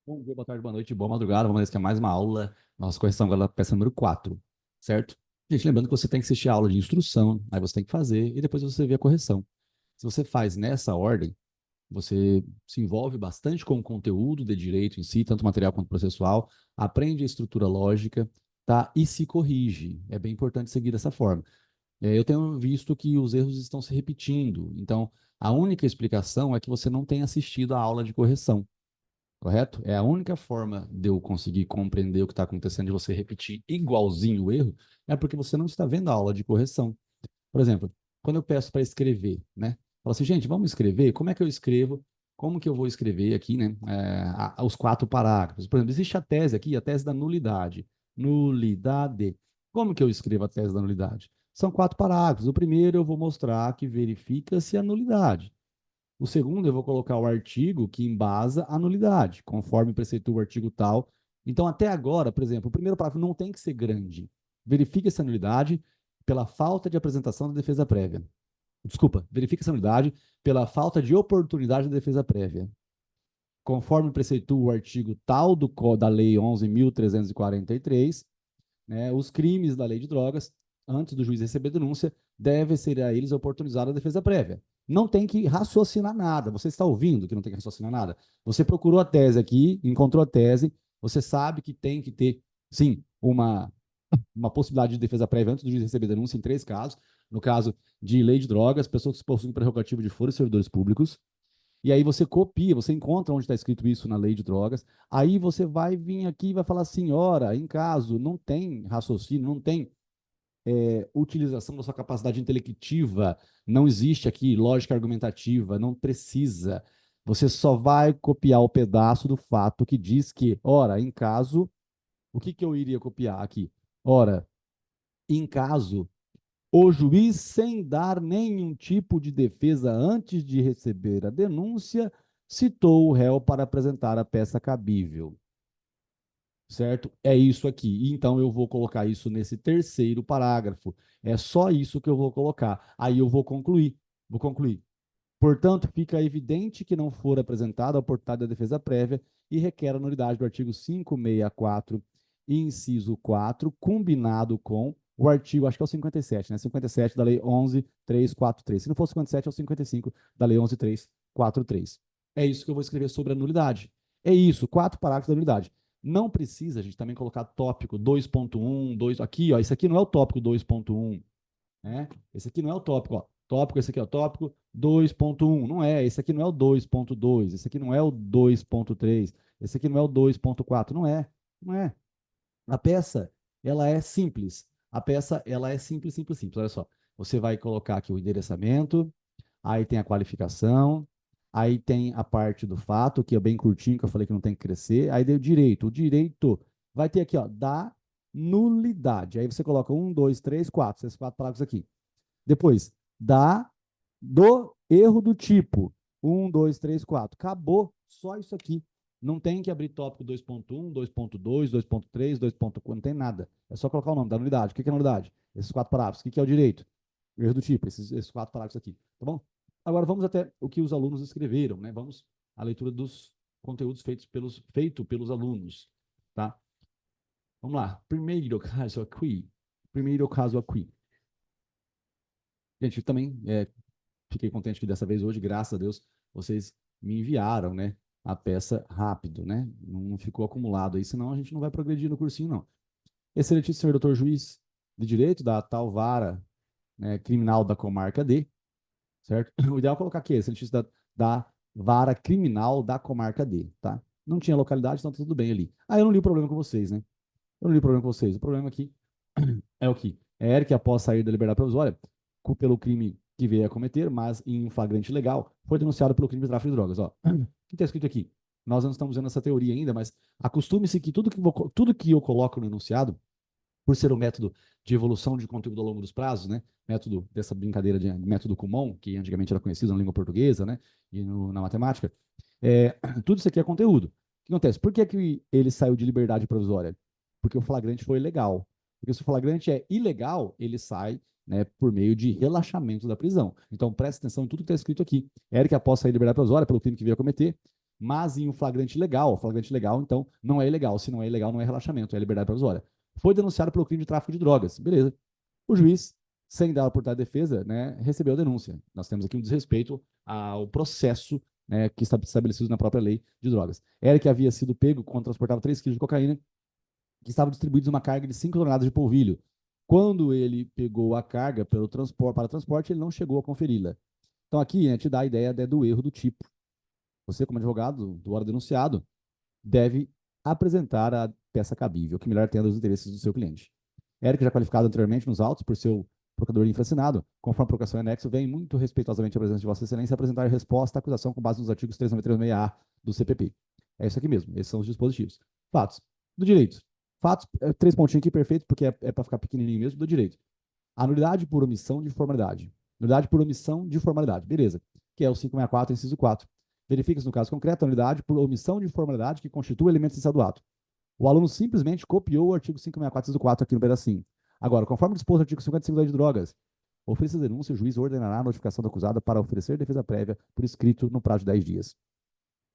Bom dia, boa tarde, boa noite, boa madrugada. Vamos ver se é mais uma aula. Nossa correção agora da peça número 4, certo? Gente, lembrando que você tem que assistir a aula de instrução, aí você tem que fazer e depois você vê a correção. Se você faz nessa ordem, você se envolve bastante com o conteúdo de direito em si, tanto material quanto processual, aprende a estrutura lógica, tá? E se corrige. É bem importante seguir dessa forma. Eu tenho visto que os erros estão se repetindo, então a única explicação é que você não tem assistido a aula de correção. Correto? É a única forma de eu conseguir compreender o que está acontecendo, de você repetir igualzinho o erro, é porque você não está vendo a aula de correção. Por exemplo, quando eu peço para escrever, né? Falo assim, gente, vamos escrever? Como é que eu escrevo? Como que eu vou escrever aqui, né? Os 4 parágrafos. Por exemplo, existe a tese aqui, a tese da nulidade. Nulidade. Como que eu escrevo a tese da nulidade? São 4 parágrafos. O primeiro eu vou mostrar que verifica-se a nulidade. O segundo, eu vou colocar o artigo que embasa a nulidade, conforme preceitua o artigo tal. Então, até agora, por exemplo, o primeiro parágrafo não tem que ser grande. Verifique essa nulidade pela falta de apresentação da defesa prévia. Desculpa, verifique essa nulidade pela falta de oportunidade da defesa prévia. Conforme preceitua o artigo tal da Lei 11.343, né, os crimes da lei de drogas, antes do juiz receber denúncia, deve ser a eles oportunizada a defesa prévia. Não tem que raciocinar nada. Você está ouvindo que não tem que raciocinar nada? Você procurou a tese aqui, encontrou a tese, você sabe que tem que ter, sim, uma possibilidade de defesa prévia antes do juiz receber denúncia em 3 casos. No caso de lei de drogas, pessoas que possuem prerrogativo de foro e servidores públicos, e aí você copia, você encontra onde está escrito isso na lei de drogas. Aí você vai vir aqui e vai falar assim: ora, em caso não tem raciocínio, não tem utilização da sua capacidade intelectiva, não existe aqui lógica argumentativa, não precisa. Você só vai copiar o pedaço do fato que diz que, ora, em caso, o que, que eu iria copiar aqui? Ora, em caso o juiz, sem dar nenhum tipo de defesa antes de receber a denúncia, citou o réu para apresentar a peça cabível. Certo? É isso aqui. Então eu vou colocar isso nesse terceiro parágrafo. É só isso que eu vou colocar. Aí eu vou concluir. Vou concluir. Portanto, fica evidente que não for apresentada a oportunidade da defesa prévia e requer a nulidade do artigo 564, inciso 4, combinado com o artigo, acho que é o 57, né? 57 da Lei 11.343. Se não for 57, é o 55 da Lei 11.343. É isso que eu vou escrever sobre a nulidade. É isso, 4 parágrafos da nulidade. Não precisa a gente também colocar tópico 2.1, 2, aqui, ó, isso aqui não é o tópico 2.1, né? Esse aqui não é o tópico, ó. Tópico, esse aqui é o tópico 2.1. Não é, esse aqui não é o 2.2, esse aqui não é o 2.3, esse aqui não é o 2.4. Não é, não é. A peça, ela é simples. A peça, ela é simples, simples, simples. Olha só. Você vai colocar aqui o endereçamento, aí tem a qualificação, aí tem a parte do fato, que é bem curtinho, que eu falei que não tem que crescer, aí deu direito. O direito vai ter aqui, ó, da nulidade. Aí você coloca 1, 2, 3, 4, esses 4 parágrafos aqui. Depois, do erro do tipo. 1, 2, 3, 4. Acabou. Só isso aqui. Não tem que abrir tópico 2.1, 2.2, 2.3, 2.4, não tem nada. É só colocar o nome da nulidade. O que é nulidade? Esses 4 parágrafos. O que é o direito? O erro do tipo, esses 4 parágrafos aqui. Tá bom? Agora vamos até o que os alunos escreveram, né? Vamos à leitura dos conteúdos feito pelos alunos, tá? Vamos lá. Primeiro caso aqui. Primeiro caso aqui. Gente, eu também fiquei contente que dessa vez hoje, graças a Deus, vocês me enviaram, né, a peça rápido, né? Não ficou acumulado aí, senão a gente não vai progredir no cursinho, não. Excelentíssimo senhor doutor juiz de direito da tal vara, né, criminal da comarca D, certo? O ideal é colocar aqui, excelentíssimo da vara criminal da comarca D, tá? Não tinha localidade, então tá tudo bem ali. Ah, eu não li o problema com vocês, né? Eu não li o problema com vocês. O problema aqui é o que? É Eric, após sair da liberdade provisória, pelo crime que veio a cometer, mas em flagrante legal, foi denunciado pelo crime de tráfico de drogas. Ó. O que está escrito aqui? Nós não estamos vendo essa teoria ainda, mas acostume-se que tudo que eu coloco no enunciado, por ser um método de evolução de conteúdo ao longo dos prazos, né? Método dessa brincadeira de método Kumon, que antigamente era conhecido na língua portuguesa, né? E na matemática, tudo isso aqui é conteúdo. O que acontece? Por que ele saiu de liberdade provisória? Porque o flagrante foi ilegal. Porque se o flagrante é ilegal, ele sai, né, por meio de relaxamento da prisão. Então, preste atenção em tudo que está escrito aqui. Eric, após sair de liberdade provisória pelo crime que veio a cometer, mas em um flagrante legal, então não é ilegal. Se não é ilegal, não é relaxamento, é liberdade provisória. Foi denunciado pelo crime de tráfico de drogas. Beleza. O juiz, sem dar a oportunidade de defesa, né, recebeu a denúncia. Nós temos aqui um desrespeito ao processo, né, que está estabelecido na própria lei de drogas. Eric havia sido pego quando transportava 3 quilos de cocaína, que estavam distribuídos uma carga de 5 toneladas de polvilho. Quando ele pegou a carga para transporte, ele não chegou a conferi-la. Então aqui, né, te dá a ideia do erro do tipo. Você, como advogado do órgão denunciado, deve apresentar a peça cabível, que melhor atenda os interesses do seu cliente. Érico, já qualificado anteriormente nos autos por seu procurador infracinado, conforme a procuração em anexo, vem muito respeitosamente à presença de Vossa Excelência apresentar resposta à acusação com base nos artigos 393-6A do CPP. É isso aqui mesmo, esses são os dispositivos. Fatos. Do direito. Fatos, 3 pontinhos aqui, perfeito, porque é para ficar pequenininho mesmo, do direito. A nulidade por omissão de formalidade. Nulidade por omissão de formalidade, beleza. Que é o 564, inciso 4. Verifica-se no caso concreto a nulidade por omissão de formalidade que constitui o elemento essencial do ato. O aluno simplesmente copiou o artigo 564, inciso 4 aqui no pedacinho. Agora, conforme disposto no artigo 55 da Lei de Drogas, ofereça a denúncia, o juiz ordenará a notificação do acusado para oferecer defesa prévia por escrito no prazo de 10 dias.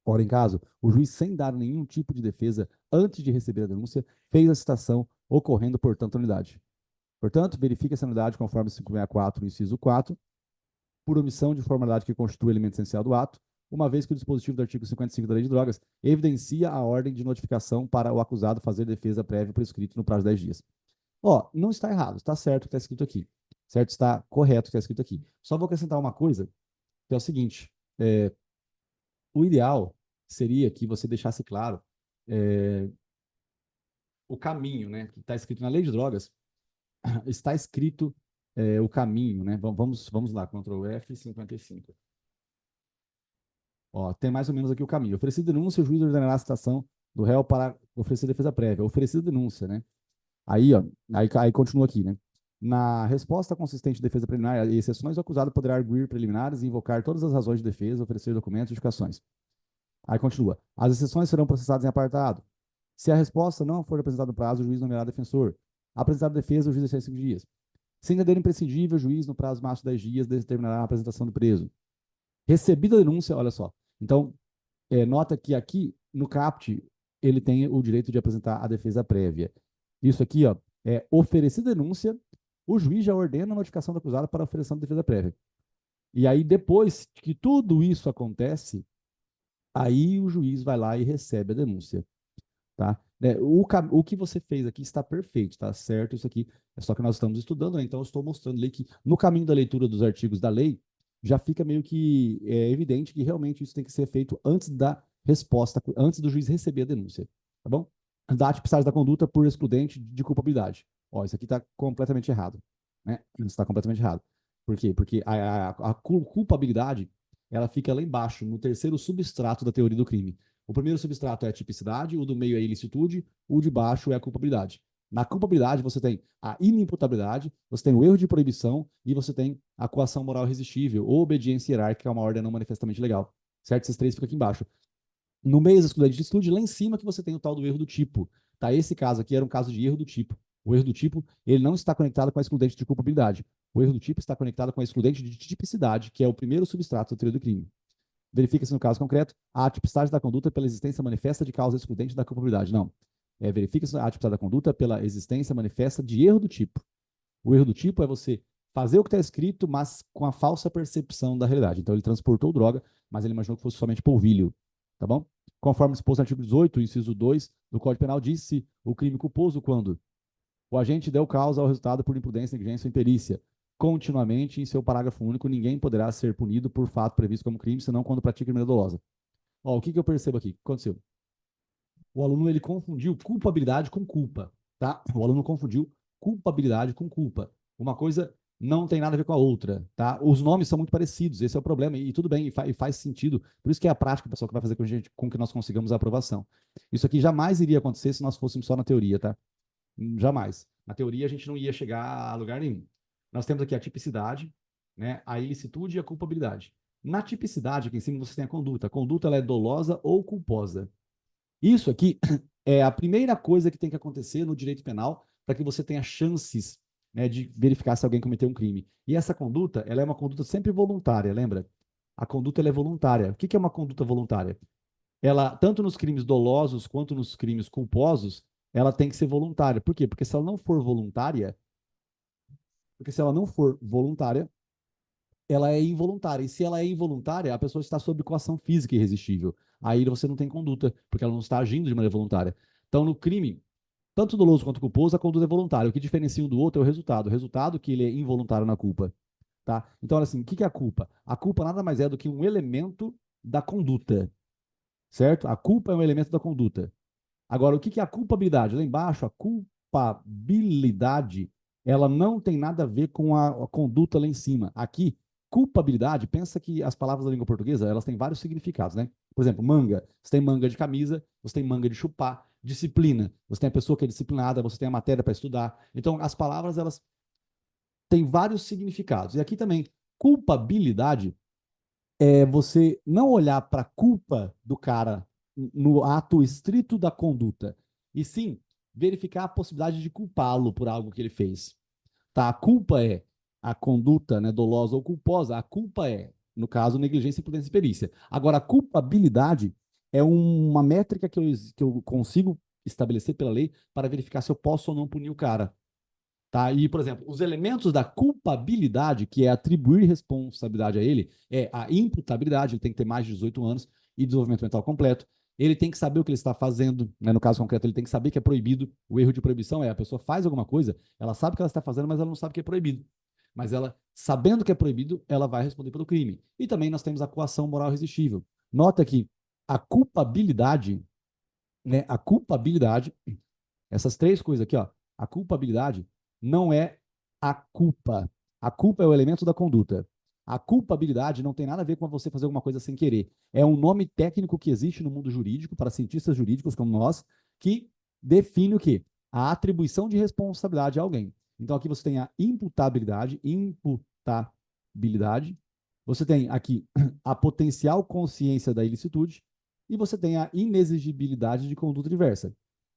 Ora, em caso, o juiz, sem dar nenhum tipo de defesa antes de receber a denúncia, fez a citação, ocorrendo, portanto, a nulidade. Portanto, verifica essa nulidade conforme 564, inciso 4, por omissão de formalidade que constitui o elemento essencial do ato, uma vez que o dispositivo do artigo 55 da Lei de Drogas evidencia a ordem de notificação para o acusado fazer defesa prévia por escrito no prazo de 10 dias. Ó, não está errado, está certo o que está escrito aqui. Certo? Está correto o que está escrito aqui. Só vou acrescentar uma coisa, que é o seguinte: o ideal seria que você deixasse claro o caminho, né? Que está escrito na Lei de Drogas, está escrito o caminho, né? Vamos lá, Ctrl F55. Ó, tem mais ou menos aqui o caminho. Oferecida denúncia, o juiz ordenará a citação do réu para oferecer defesa prévia. Oferecida denúncia, né? Aí, ó, aí continua aqui, né? Na resposta consistente de defesa preliminar e exceções, o acusado poderá arguir preliminares e invocar todas as razões de defesa, oferecer documentos e justificações. Aí continua. As exceções serão processadas em apartado. Se a resposta não for apresentada no prazo, o juiz nomeará defensor. Apresentada defesa, o juiz deixará 5 dias. Se entender imprescindível, o juiz, no prazo máximo de 10 dias, determinará a apresentação do preso. Recebida a denúncia, olha só. Então, nota que aqui no CAPT ele tem o direito de apresentar a defesa prévia. Isso aqui, ó, é oferecida denúncia, o juiz já ordena a notificação do acusado para a ofereção de defesa prévia. E aí, depois que tudo isso acontece, aí o juiz vai lá e recebe a denúncia. Tá? O que você fez aqui está perfeito, tá certo? Isso aqui é só que nós estamos estudando, né? Então eu estou mostrando ali que no caminho da leitura dos artigos da lei já fica meio que evidente que realmente isso tem que ser feito antes da resposta, antes do juiz receber a denúncia, tá bom? Da tipicidade da conduta por excludente de culpabilidade. Ó, isso aqui está completamente errado, né? Isso está completamente errado. Por quê? Porque a culpabilidade ela fica lá embaixo, no terceiro substrato da teoria do crime. O primeiro substrato é a tipicidade, o do meio é a ilicitude, o de baixo é a culpabilidade. Na culpabilidade, você tem a inimputabilidade, você tem o erro de proibição e você tem a coação moral irresistível ou obediência hierárquica, que é uma ordem não manifestamente legal. Certo? Esses três ficam aqui embaixo. No meio das excludentes de ilicitude, lá em cima que você tem o tal do erro do tipo. Tá? Esse caso aqui era um caso de erro do tipo. O erro do tipo, ele não está conectado com a excludente de culpabilidade. O erro do tipo está conectado com a excludente de tipicidade, que é o primeiro substrato da teoria do crime. Verifica-se no caso concreto a atipicidade da conduta pela existência manifesta de causa excludente da culpabilidade. Não. Verifica-se a atipicidade da conduta pela existência manifesta de erro do tipo. O erro do tipo é você fazer o que está escrito, mas com a falsa percepção da realidade. Então, ele transportou droga, mas ele imaginou que fosse somente polvilho. Tá bom? Conforme disposto no artigo 18, inciso 2 do Código Penal, diz-se o crime culposo quando o agente deu causa ao resultado por imprudência, negligência ou imperícia. Continuamente, em seu parágrafo único, ninguém poderá ser punido por fato previsto como crime, senão quando pratica crime dolosa. Ó, o que eu percebo aqui? O que aconteceu? O aluno ele confundiu culpabilidade com culpa, tá? O aluno confundiu culpabilidade com culpa. Uma coisa não tem nada a ver com a outra, tá? Os nomes são muito parecidos, esse é o problema, e tudo bem, e faz sentido. Por isso que é a prática, pessoal, que vai fazer com que nós consigamos a aprovação. Isso aqui jamais iria acontecer se nós fôssemos só na teoria, tá? Jamais. Na teoria, a gente não ia chegar a lugar nenhum. Nós temos aqui a tipicidade, né, a ilicitude e a culpabilidade. Na tipicidade, aqui em cima, você tem a conduta. A conduta ela é dolosa ou culposa. Isso aqui é a primeira coisa que tem que acontecer no direito penal para que você tenha chances, né, de verificar se alguém cometeu um crime. E essa conduta, ela é uma conduta sempre voluntária, lembra? A conduta ela é voluntária. O que é uma conduta voluntária? ela, tanto nos crimes dolosos quanto nos crimes culposos, ela tem que ser voluntária. Por quê? Porque se ela não for voluntária, ela é involuntária. E se ela é involuntária, a pessoa está sob coação física irresistível. Aí você não tem conduta, porque ela não está agindo de maneira voluntária. Então, no crime, tanto doloso quanto culposo, a conduta é voluntária. O que diferencia um do outro é o resultado. O resultado que ele é involuntário na culpa. Tá? Então, olha assim, o que é a culpa? A culpa nada mais é do que um elemento da conduta, certo? A culpa é um elemento da conduta. Agora, o que é a culpabilidade? Lá embaixo, a culpabilidade, ela não tem nada a ver com a conduta lá em cima. Aqui, culpabilidade, pensa que as palavras da língua portuguesa, elas têm vários significados, né? Por exemplo, manga, você tem manga de camisa, você tem manga de chupar, disciplina, você tem a pessoa que é disciplinada, você tem a matéria para estudar. Então, as palavras, elas têm vários significados. E aqui também, culpabilidade é você não olhar para a culpa do cara no ato estrito da conduta, e sim verificar a possibilidade de culpá-lo por algo que ele fez. Tá? A culpa é a conduta, né, dolosa ou culposa. A culpa é, no caso, negligência, imprudência e perícia. Agora, a culpabilidade é uma métrica que eu consigo estabelecer pela lei para verificar se eu posso ou não punir o cara. Tá? E, por exemplo, os elementos da culpabilidade, que é atribuir responsabilidade a ele, é a imputabilidade, ele tem que ter mais de 18 anos e desenvolvimento mental completo. Ele tem que saber o que ele está fazendo, né? No caso concreto, ele tem que saber que é proibido. O erro de proibição é a pessoa faz alguma coisa, ela sabe o que ela está fazendo, mas ela não sabe que é proibido. Mas ela, sabendo que é proibido, ela vai responder pelo crime. E também nós temos a coação moral irresistível. Nota que a culpabilidade, né? A culpabilidade essas três coisas aqui, ó. A culpabilidade não é a culpa. A culpa é o elemento da conduta. A culpabilidade não tem nada a ver com você fazer alguma coisa sem querer. É um nome técnico que existe no mundo jurídico, para cientistas jurídicos como nós, que define o quê? A atribuição de responsabilidade a alguém. Então aqui você tem a imputabilidade, você tem aqui a potencial consciência da ilicitude e você tem a inexigibilidade de conduta diversa.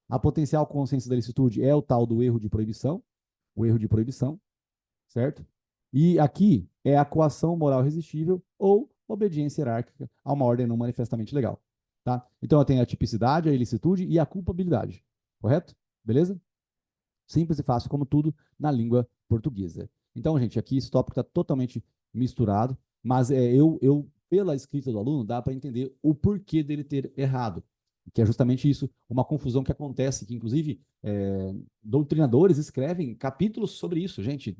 A potencial consciência da ilicitude é o tal do erro de proibição, o erro de proibição, certo? E aqui é a coação moral resistível ou obediência hierárquica a uma ordem não manifestamente legal, tá? Então eu tenho a tipicidade, a ilicitude e a culpabilidade, correto? Beleza? Simples e fácil, como tudo na língua portuguesa. Então, gente, aqui esse tópico está totalmente misturado, mas pela escrita do aluno, dá para entender o porquê dele ter errado, que é justamente isso, uma confusão que acontece, que inclusive doutrinadores escrevem capítulos sobre isso. Gente,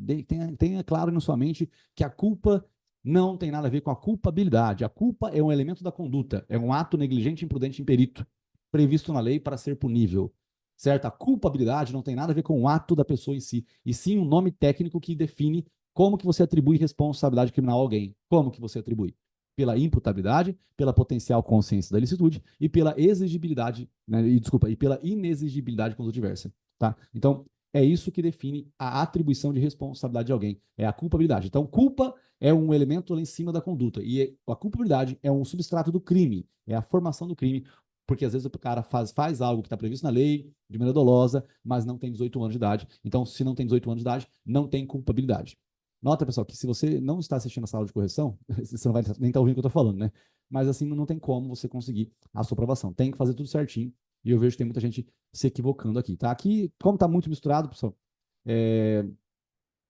tenha claro na sua mente que a culpa não tem nada a ver com a culpabilidade. A culpa é um elemento da conduta, é um ato negligente, imprudente, imperito, previsto na lei para ser punível, certo? A culpabilidade não tem nada a ver com o ato da pessoa em si, e sim um nome técnico que define como que você atribui responsabilidade criminal a alguém. Como que você atribui? Pela imputabilidade, pela potencial consciência da ilicitude e pela exigibilidade, né, e pela inexigibilidade de conduta diversa, tá? Então, é isso que define a atribuição de responsabilidade de alguém, é a culpabilidade. Então, culpa é um elemento lá em cima da conduta, e a culpabilidade é um substrato do crime, é a formação do crime, porque às vezes o cara faz algo que está previsto na lei, de maneira dolosa, mas não tem 18 anos de idade. Então, se não tem 18 anos de idade, não tem culpabilidade. Nota, pessoal, que se você não está assistindo essa aula de correção, você não vai nem estar ouvindo o que eu estou falando, né? Mas assim, não tem como você conseguir a sua aprovação. Tem que fazer tudo certinho. E eu vejo que tem muita gente se equivocando aqui, tá? Aqui, como está muito misturado, pessoal, é,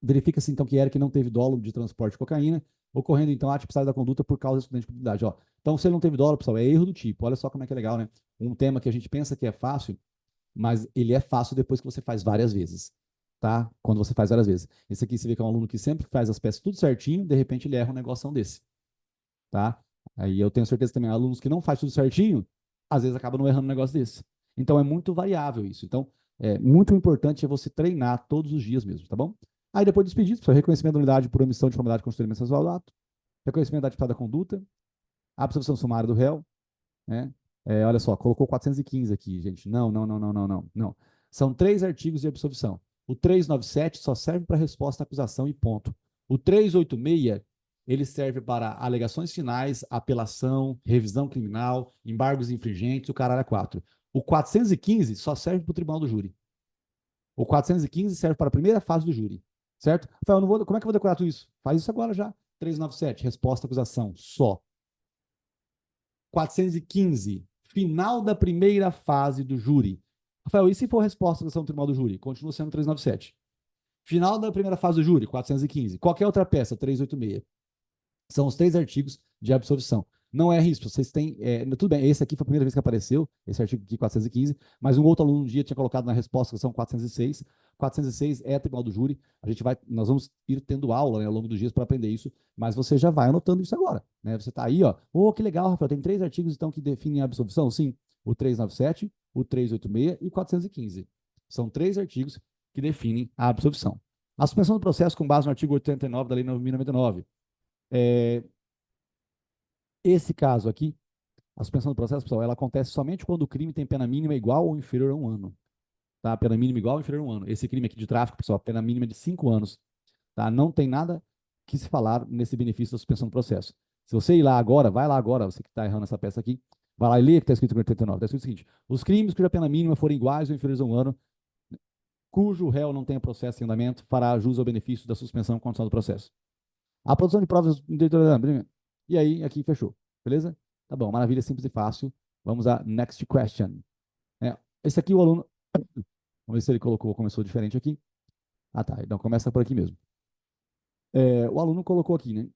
verifica-se então que Eric não teve dolo de transporte de cocaína, ocorrendo então a atipicidade da conduta por causa da estudante de comunidade. Ó. Então, se ele não teve dolo, pessoal, é erro do tipo. Olha só como é que é legal, né? Um tema que a gente pensa que é fácil, mas ele é fácil depois que você faz várias vezes, tá? Quando você faz várias vezes. Esse aqui você vê que é um aluno que sempre faz as peças tudo certinho, de repente ele erra um negócio desse, tá? Aí eu tenho certeza também, alunos que não fazem tudo certinho, às vezes acabam não errando um negócio desse. Então é muito variável isso. Então, muito importante é você treinar todos os dias mesmo, tá bom? Aí depois dos pedidos, reconhecimento da unidade por omissão de formalidade constrangimento sexual do ato, reconhecimento da atividade da conduta, absolvição sumária do réu, né? Olha só, colocou 415 aqui, gente. Não, não, não, não, não, não, não. São 3 artigos de absolvição. O 397 só serve para resposta à acusação e ponto. O 386, ele serve para alegações finais, apelação, revisão criminal, embargos infringentes, o caralho é 4. O 415 só serve para o tribunal do júri. O 415 serve para a primeira fase do júri, certo? Rafael, como é que eu vou decorar tudo isso? Faz isso agora já. 397, resposta à acusação, só. 415, Final da primeira fase do júri. Rafael, e se for resposta da acusação do tribunal do júri? Continua sendo 397. Final da primeira fase do júri, 415. Qualquer outra peça, 386. São os 3 artigos de absolvição. Não é risco, vocês têm. Tudo bem, esse aqui foi a primeira vez que apareceu, esse artigo aqui, 415, mas um outro aluno um dia tinha colocado na resposta que são 406. 406 é tribunal do júri. Nós vamos ir tendo aula, né, ao longo dos dias para aprender isso, mas você já vai anotando isso agora. Né? Você está aí, ó. Oh, que legal, Rafael. Tem 3 artigos então que definem a absolvição? Sim. O 397, o 386 e o 415. São 3 artigos que definem a absolvição. A suspensão do processo com base no artigo 89 da Lei 9.099. Esse caso aqui, a suspensão do processo, pessoal, ela acontece somente quando o crime tem pena mínima igual ou inferior a 1 ano. Tá? Pena mínima igual ou inferior a 1 ano. Esse crime aqui de tráfico, pessoal, pena mínima de 5 anos. Tá? Não tem nada que se falar nesse benefício da suspensão do processo. Se você ir lá agora, vai lá agora, você que está errando essa peça aqui, vai lá e lê o que está escrito no 89. Está escrito o seguinte: os crimes cuja pena mínima forem iguais ou inferiores a 1 ano, cujo réu não tenha processo em andamento, fará jus ao benefício da suspensão condicional do processo. A produção de provas. E aí, aqui fechou. Beleza? Tá bom, maravilha, simples e fácil. Vamos à next question. Esse aqui o aluno. Vamos ver se ele começou diferente aqui. Ah, tá. Então começa por aqui mesmo. O aluno colocou aqui, né?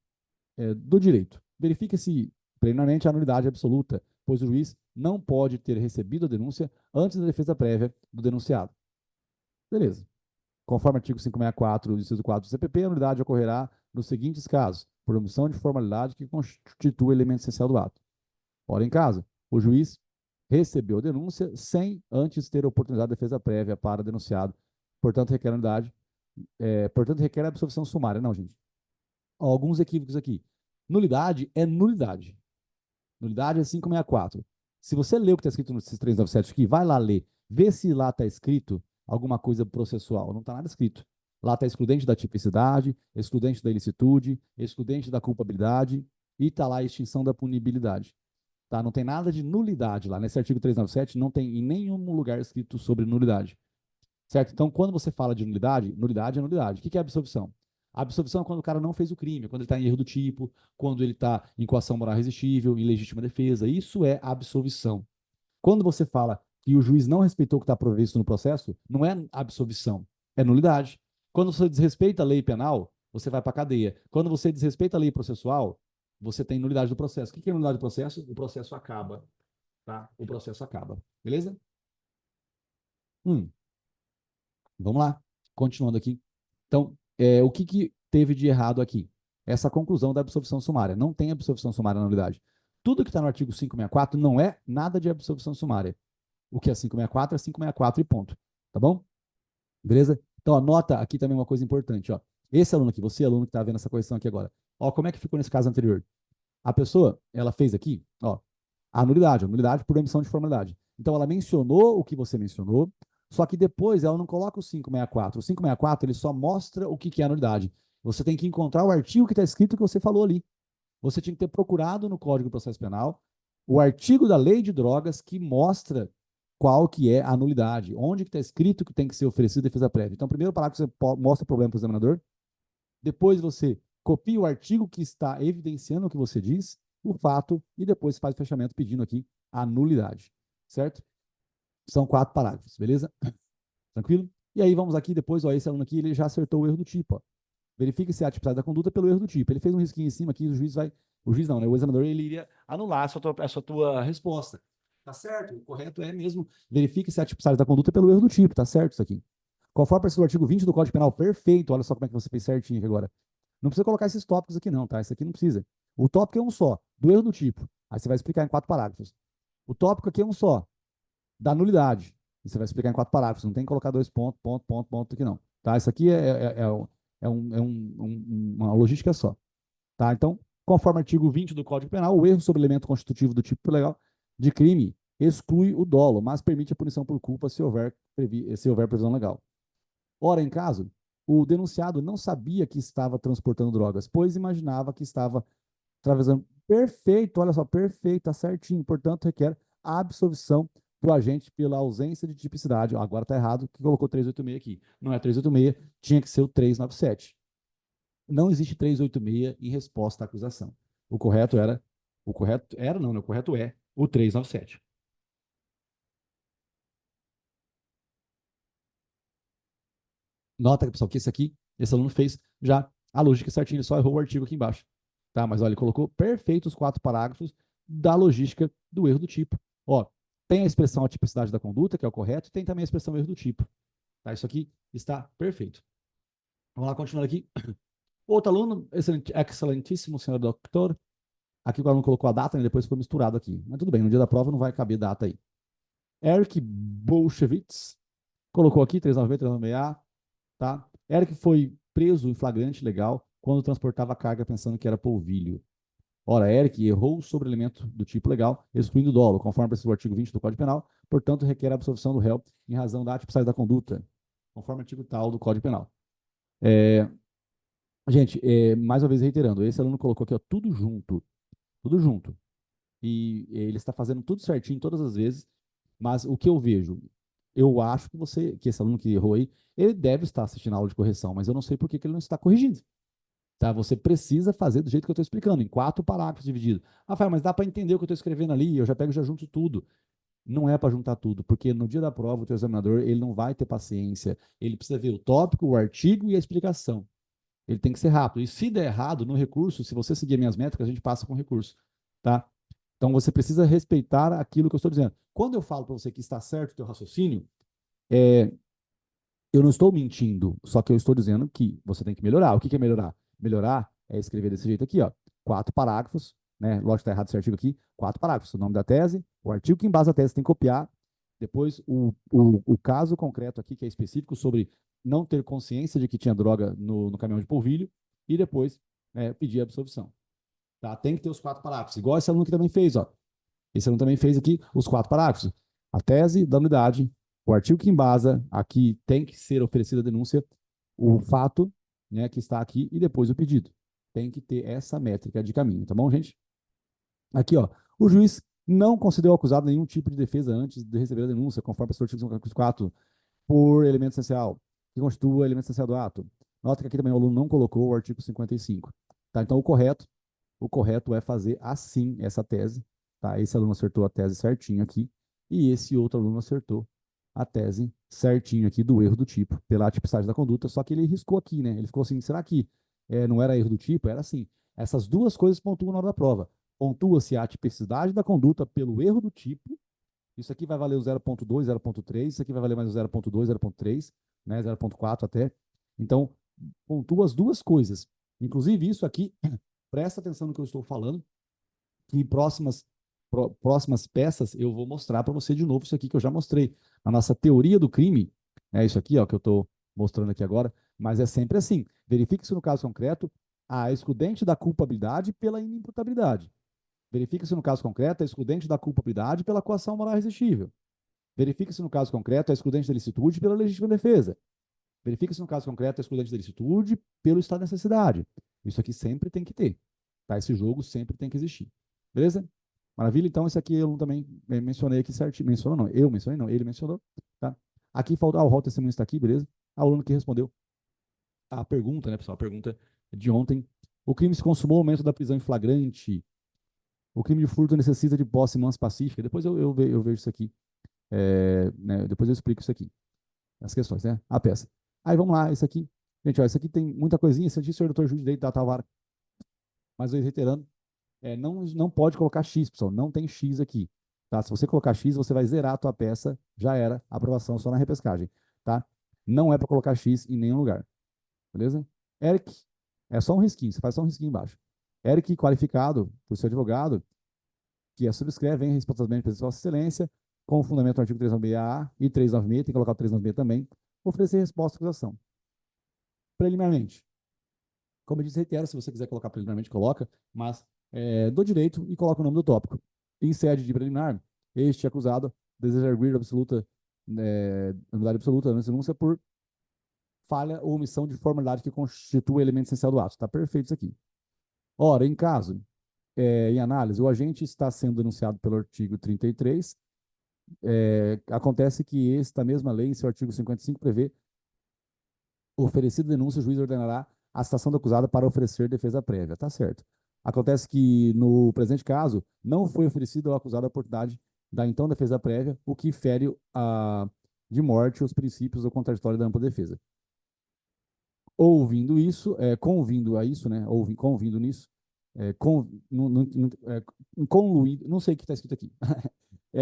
Do direito. Verifica-se preliminarmente a nulidade absoluta, pois o juiz não pode ter recebido a denúncia antes da defesa prévia do denunciado. Beleza. Conforme o artigo 564, inciso 4 do CPP, a nulidade ocorrerá nos seguintes casos: por omissão de formalidade que constitui elemento essencial do ato. Ora, em caso, o juiz recebeu a denúncia sem antes ter oportunidade de defesa prévia para denunciado, portanto, requer nulidade, portanto, requer absolvição sumária. Não, gente. Alguns equívocos aqui. Nulidade é nulidade. Nulidade é 564. Se você lê o que está escrito nesses 397 aqui, vai lá ler. Vê se lá está escrito alguma coisa processual. Não está nada escrito. Lá está excludente da tipicidade, excludente da ilicitude, excludente da culpabilidade e está lá a extinção da punibilidade. Tá? Não tem nada de nulidade lá. Nesse artigo 397 não tem em nenhum lugar escrito sobre nulidade. Certo? Então, quando você fala de nulidade, nulidade é nulidade. O que é absolvição? A absolvição é quando o cara não fez o crime, quando ele está em erro do tipo, quando ele está em coação moral resistível, em legítima defesa. Isso é absolvição. Quando você fala que o juiz não respeitou o que está previsto no processo, não é absolvição, é nulidade. Quando você desrespeita a lei penal, você vai para a cadeia. Quando você desrespeita a lei processual, você tem nulidade do processo. O que é nulidade do processo? O processo acaba. Tá? O processo acaba. Beleza? Vamos lá. Continuando aqui. Então, o que teve de errado aqui? Essa conclusão da absolvição sumária. Não tem absolvição sumária na nulidade. Tudo que está no artigo 564 não é nada de absolvição sumária. O que é 564 é 564 e ponto. Tá bom? Beleza? Então, anota aqui também uma coisa importante. Ó. Esse aluno aqui, você aluno que está vendo essa correção aqui agora. Ó, como é que ficou nesse caso anterior? A pessoa, ela fez aqui, ó, a nulidade por omissão de formalidade. Então, ela mencionou o que você mencionou, só que depois ela não coloca o 564. O 564, ele só mostra o que é a nulidade. Você tem que encontrar o artigo que está escrito que você falou ali. Você tinha que ter procurado no Código de Processo Penal o artigo da Lei de Drogas que mostra qual que é a nulidade, onde que está escrito que tem que ser oferecida defesa prévia. Então, primeiro parágrafo você mostra o problema para o examinador, depois você copia o artigo que está evidenciando o que você diz, o fato, e depois faz o fechamento pedindo aqui a nulidade, certo? São 4 parágrafos, beleza? Tranquilo? E aí vamos aqui depois, ó, esse aluno aqui, ele já acertou o erro do tipo, ó. Verifique se há tipicidade da conduta pelo erro do tipo. Ele fez um risquinho em cima aqui, o juiz não, né? O examinador, ele iria anular a sua resposta. Tá certo? O correto é mesmo, verifique se há tipicidade da conduta pelo erro do tipo, tá certo isso aqui. Conforme o artigo 20 do Código Penal, perfeito, olha só como é que você fez certinho aqui agora. Não precisa colocar esses tópicos aqui não, tá? Isso aqui não precisa. O tópico é um só, do erro do tipo. Aí você vai explicar em 4 parágrafos. O tópico aqui é um só, da nulidade. E você vai explicar em 4 parágrafos. Não tem que colocar 2 pontos, ponto aqui não. Tá? Isso aqui uma logística só. Tá? Então, conforme o artigo 20 do Código Penal, o erro sobre elemento constitutivo do tipo legal de crime exclui o dolo, mas permite a punição por culpa se houver previsão legal. Ora, em caso, o denunciado não sabia que estava transportando drogas, pois imaginava que estava atravessando. Perfeito, olha só, perfeito, tá certinho. Portanto, requer a absolvição do agente pela ausência de tipicidade. Agora está errado, que colocou 386 aqui. Não é 386, tinha que ser o 397. Não existe 386 em resposta à acusação. O correto era, não, né? O correto é o 397. Nota, pessoal, que esse aluno fez já a logística certinha, ele só errou o artigo aqui embaixo. Tá? Mas olha, ele colocou perfeito os 4 parágrafos da logística do erro do tipo. Ó, tem a expressão a tipicidade da conduta, que é o correto, e tem também a expressão erro do tipo. Tá? Isso aqui está perfeito. Vamos lá, continuando aqui. Outro aluno, excelentíssimo senhor doutor. Aqui o aluno colocou a data e depois foi misturado aqui. Mas tudo bem, no dia da prova não vai caber data aí. Eric Bolshevitz colocou aqui 396, 396A, tá? Eric foi preso em flagrante legal quando transportava carga pensando que era polvilho. Ora, Eric errou sobre elemento do tipo legal, excluindo o dolo, conforme precisa o artigo 20 do Código Penal, portanto, requer a absolvição do réu em razão da atipicidade da conduta, conforme o artigo tal do Código Penal. É, gente, mais uma vez reiterando, esse aluno colocou aqui, ó, tudo junto, tudo junto. E ele está fazendo tudo certinho todas as vezes, mas o que eu vejo, eu acho que esse aluno que errou aí, ele deve estar assistindo a aula de correção, mas eu não sei por que ele não está corrigindo. Tá? Você precisa fazer do jeito que eu estou explicando, em 4 parágrafos divididos. Rafael, mas dá para entender o que eu estou escrevendo ali, eu já pego e já junto tudo. Não é para juntar tudo, porque no dia da prova o teu examinador ele não vai ter paciência, ele precisa ver o tópico, o artigo e a explicação. Ele tem que ser rápido. E se der errado no recurso, se você seguir minhas métricas, a gente passa com recurso, tá? Então você precisa respeitar aquilo que eu estou dizendo. Quando eu falo para você que está certo o teu raciocínio, é, eu não estou mentindo, só que eu estou dizendo que você tem que melhorar. O que é melhorar? Melhorar é escrever desse jeito aqui, ó, 4 parágrafos, né? Lógico que está errado esse artigo aqui, 4 parágrafos, o nome da tese, o artigo que embasa a tese tem que copiar, depois o caso concreto aqui, que é específico sobre não ter consciência de que tinha droga no caminhão de polvilho, e depois pedir a absolvição. Tá? Tem que ter os 4 parágrafos, igual esse aluno que também fez, ó. Esse aluno também fez aqui os 4 parágrafos. A tese da unidade, o artigo que embasa, aqui tem que ser oferecida a denúncia, o fato, né, que está aqui e depois o pedido. Tem que ter essa métrica de caminho, tá bom, gente? Aqui, ó, o juiz não concedeu ao acusado nenhum tipo de defesa antes de receber a denúncia, conforme o artigo 154, por elemento essencial, que constitua o elemento essencial do ato. Nota que aqui também o aluno não colocou o artigo 55. Tá? Então, o correto é fazer assim essa tese. Tá? Esse aluno acertou a tese certinho aqui, e esse outro aluno acertou a tese certinho aqui do erro do tipo, pela tipicidade da conduta, só que ele riscou aqui, né? Ele ficou assim, será que não era erro do tipo? Era assim. Essas duas coisas pontuam na hora da prova. Pontua-se a tipicidade da conduta pelo erro do tipo. Isso aqui vai valer o 0.2, 0.3, isso aqui vai valer mais o 0.2, 0.3, né, 0.4 até. Então, pontua as duas coisas. Inclusive, isso aqui, presta atenção no que eu estou falando, que próximas peças eu vou mostrar para você de novo isso aqui que eu já mostrei. A nossa teoria do crime, é isso aqui ó, que eu estou mostrando aqui agora, mas é sempre assim. Verifique-se no caso concreto a excludente da culpabilidade pela inimputabilidade. Verifica-se no caso concreto a excludente da culpabilidade pela coação moral irresistível. Verifica-se no caso concreto a excludente da licitude pela legítima defesa. Verifica-se no caso concreto a excludente da licitude pelo estado de necessidade. Isso aqui sempre tem que ter. Tá? Esse jogo sempre tem que existir. Beleza? Maravilha? Então, esse aqui eu também mencionei aqui certinho. Mencionou não, eu mencionei não, ele mencionou. Tá? Aqui falta, o rol testemunho está aqui, beleza? O aluno que respondeu a pergunta, né, pessoal? A pergunta de ontem. O crime se consumou no momento da prisão em flagrante. O crime de furto necessita de posse mans pacífica. Depois eu vejo isso aqui. Né, depois eu explico isso aqui. As questões, né? A peça. Aí vamos lá, isso aqui. Gente, ó, isso aqui tem muita coisinha. Esse aqui, senhor doutor juiz de direito da tal vara. Mas eu reiterando, não pode colocar X, pessoal. Não tem X aqui. Tá? Se você colocar X, você vai zerar a tua peça. Já era. Aprovação só na repescagem. Tá? Não é para colocar X em nenhum lugar. Beleza? Eric, é só um risquinho. Você faz só um risquinho embaixo. Eric, qualificado por seu advogado, que subscreve em responsabilidade de Vossa Excelência, com o fundamento do artigo 396A e 396, tem que colocar o 396 também, oferecer resposta à acusação. Preliminarmente, como eu disse, reitero, se você quiser colocar preliminarmente, coloca, mas do direito e coloca o nome do tópico. Em sede de preliminar, este acusado deseja arguir absoluta, nulidade absoluta na denúncia por falha ou omissão de formalidade que constitua o elemento essencial do ato. Está perfeito isso aqui. Ora, em caso, em análise, o agente está sendo denunciado pelo artigo 33. Acontece que esta mesma lei, em seu artigo 55, prevê oferecida denúncia, o juiz ordenará a citação do acusado para oferecer defesa prévia. Tá certo. Acontece que, no presente caso, não foi oferecida ao acusado a oportunidade da então defesa prévia, o que fere de morte os princípios do contraditório da ampla defesa. ouvindo isso, convindo a isso, né? Convindo nisso, conluído, não sei o que está escrito aqui,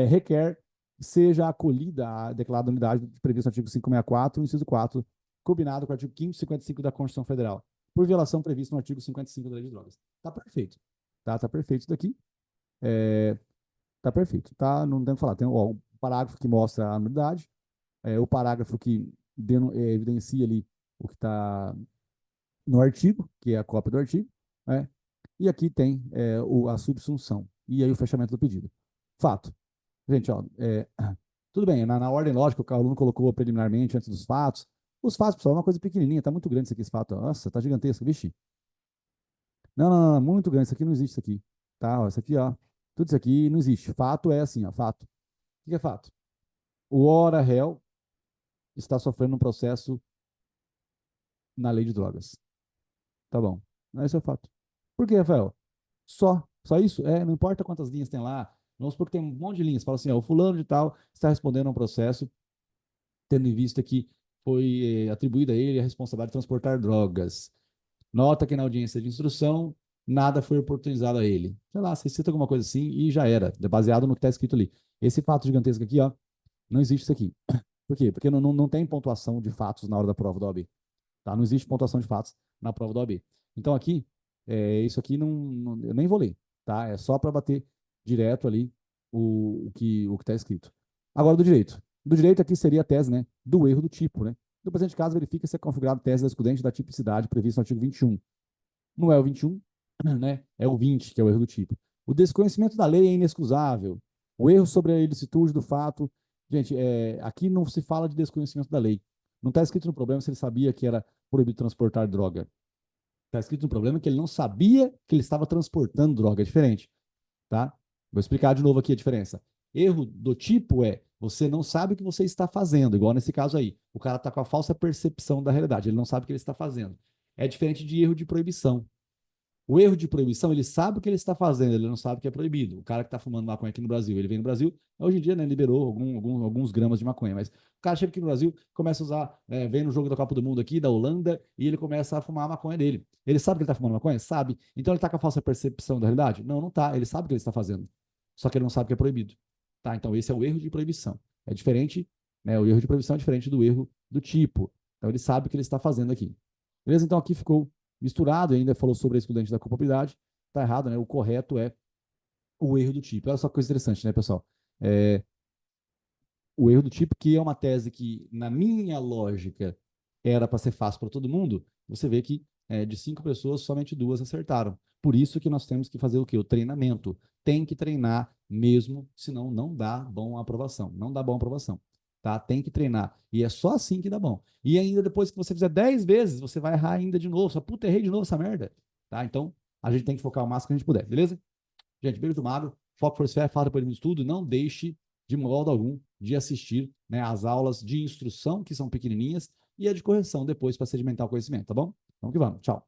requer que seja acolhida a declarada unidade prevista no artigo 564, inciso 4, combinado com o artigo 5º e 55 da Constituição Federal, por violação prevista no artigo 55 da Lei de Drogas. Tá perfeito. Tá perfeito isso daqui. Tá perfeito. Tá, não tem o que falar. Tem o parágrafo que mostra a nulidade, o parágrafo que evidencia ali o que está no artigo, que é a cópia do artigo, né? E aqui tem a subsunção e aí o fechamento do pedido. Fato. Gente, ó, tudo bem, na ordem lógica, o aluno colocou preliminarmente antes dos fatos. Os fatos, pessoal, é uma coisa pequenininha, tá muito grande isso aqui, esse fato. Nossa, tá gigantesco, vixe. Não, não, não, muito grande, isso aqui não existe, isso aqui. Tá, ó, isso aqui, ó. Tudo isso aqui não existe. Fato é assim, ó, fato. O que é fato? O hora réu está sofrendo um processo na lei de drogas. Tá bom. Esse é o fato. Por que, Rafael? Só isso? Não importa quantas linhas tem lá. Vamos supor que tem um monte de linhas. Fala assim, ó, o fulano de tal está respondendo a um processo, tendo em vista que foi atribuída a ele a responsabilidade de transportar drogas. Nota que na audiência de instrução, nada foi oportunizado a ele. Sei lá, você cita alguma coisa assim e já era, baseado no que está escrito ali. Esse fato gigantesco aqui, ó, não existe isso aqui. Por quê? Porque não tem pontuação de fatos na hora da prova da OAB. Tá? Não existe pontuação de fatos na prova da OAB. Então aqui, isso aqui eu nem vou ler. Tá? É só para bater direto ali o que está escrito. Agora do direito. Do direito aqui seria a tese, né, do erro do tipo. Né? No presente caso, verifica se é configurado tese da excludente da tipicidade prevista no artigo 21. Não é o 21, né? É o 20, que é o erro do tipo. O desconhecimento da lei é inexcusável. O erro sobre a ilicitude do fato. Gente, aqui não se fala de desconhecimento da lei. Não está escrito no problema se ele sabia que era proibido transportar droga. Está escrito no problema que ele não sabia que ele estava transportando droga. É diferente, tá? Vou explicar de novo aqui a diferença. Erro do tipo você não sabe o que você está fazendo, igual nesse caso aí. O cara está com a falsa percepção da realidade, ele não sabe o que ele está fazendo. É diferente de erro de proibição. O erro de proibição, ele sabe o que ele está fazendo, ele não sabe que é proibido. O cara que está fumando maconha aqui no Brasil, ele vem no Brasil, hoje em dia, né, liberou alguns gramas de maconha, mas o cara chega aqui no Brasil, começa a usar, vem no jogo da Copa do Mundo aqui, da Holanda, e ele começa a fumar a maconha dele. Ele sabe que ele está fumando maconha? Sabe. Então ele está com a falsa percepção da realidade? Não, não está. Ele sabe o que ele está fazendo. Só que ele não sabe que é proibido. Tá? Então esse é o erro de proibição. É diferente, né? O erro de proibição é diferente do erro do tipo. Então ele sabe o que ele está fazendo aqui. Beleza? Então aqui ficou misturado, ainda falou sobre a excludente da culpabilidade, tá errado, né? O correto é o erro do tipo. Olha só que coisa interessante, né, pessoal? O erro do tipo, que é uma tese que, na minha lógica, era para ser fácil para todo mundo, você vê que de 5 pessoas, somente 2 acertaram. Por isso que nós temos que fazer o quê? O treinamento. Tem que treinar mesmo, senão não dá bom aprovação. Não dá bom aprovação. Tá? Tem que treinar. E é só assim que dá bom. E ainda depois que você fizer 10 vezes, você vai errar ainda de novo. Só, puta, errei de novo essa merda. Tá? Então, a gente tem que focar o máximo que a gente puder, beleza? Gente, beijo do mago. Foco, força, fé, fala depois do estudo. Não deixe, de modo algum, de assistir, né, as aulas de instrução, que são pequenininhas, e a de correção depois para sedimentar o conhecimento, tá bom? Vamos que vamos. Tchau.